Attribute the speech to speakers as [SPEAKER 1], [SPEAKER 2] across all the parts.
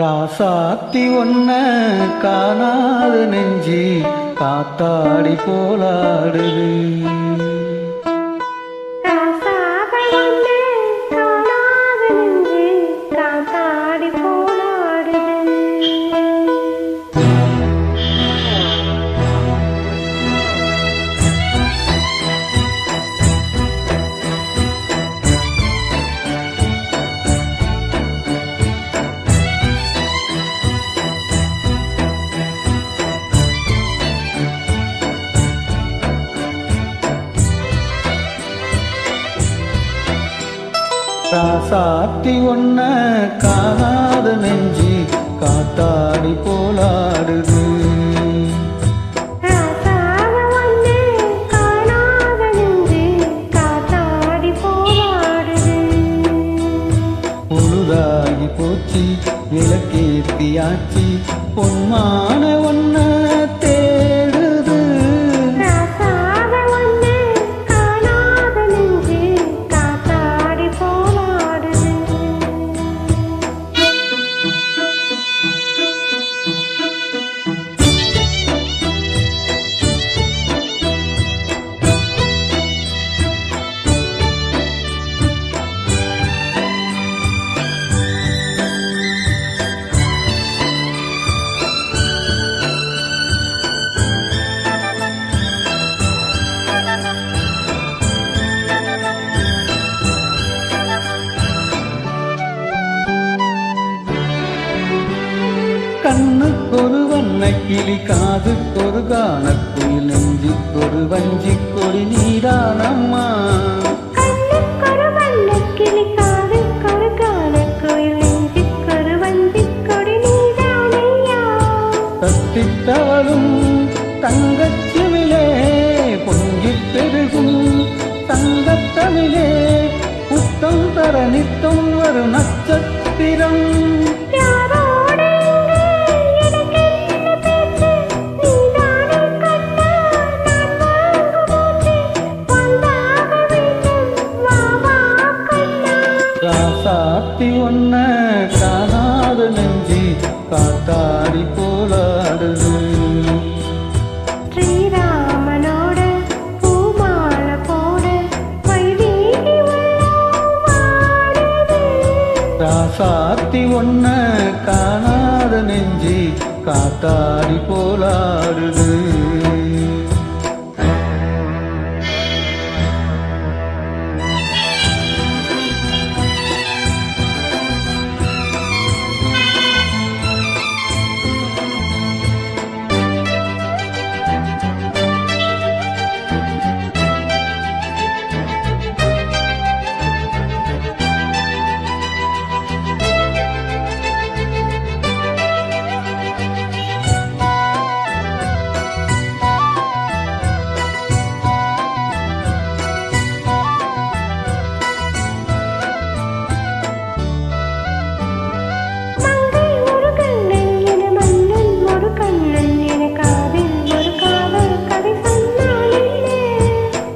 [SPEAKER 1] ராசாத்தி ஒன்ன காணாத நெஞ்சி காத்தாடி போலாடுது. ராசாத்தி ஒன்ன காணாத நெஞ்சி காத்தாடி போலாடுது. பொழுதாகி போச்சு விளக்கேத்தியாச்சு பொன்மான ஒன்ன தேடுது. கண்ணுக்கொரு வண்ண கிளி காதுக்கொரு கானக்குயில் நெஞ்சுக்கொரு வஞ்சிக் கொடி நீதானம்மா.
[SPEAKER 2] கண்ணுக்கொரு வண்ண கிளி காதுக்கொரு கானக்குயில் நெஞ்சுக்கொரு வஞ்சிக் கொடி நீதானையா.
[SPEAKER 1] தத்தித்தவளும் தங்கச்சிமிலே பொங்கிப் பெருகும் தங்கத்தமிழே புத்தம் தர நித்தம் வரும் நட்சத்திரம். ராசாத்தி ஒன்ன காணாத நெஞ்சி காத்தாடி போலாடுது.
[SPEAKER 2] ஸ்ரீராமனோட பூமால போட வைதேகி உள்ளாடுது.
[SPEAKER 1] ராசாத்தி ஒன்ன காணாத நெஞ்சி காத்தாடி போலாடுது.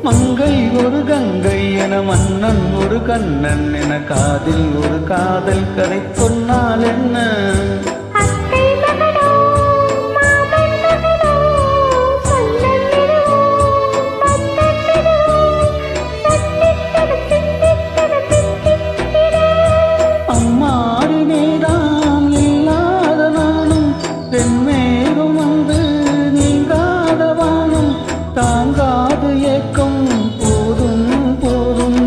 [SPEAKER 1] மங்கை ஒரு கங்கை என மன்னன் ஒரு கண்ணன் என காதில் ஒரு காதல் கதை சொன்னால் என்ன. அம்மாடி நேரம் இல்லாத நானும் தென்மேலும் வந்து நீங்காத வானும் தாங்காது ஏக்கம் போதும் போதும்.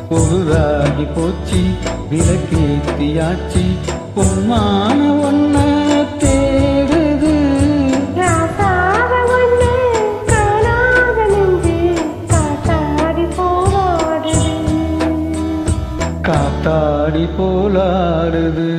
[SPEAKER 1] பொழுதாகி போச்சு விளக்கேத்தியாச்சு பொன்மான ஒன்ன தேடுது. காத்தாடி போலாடுது.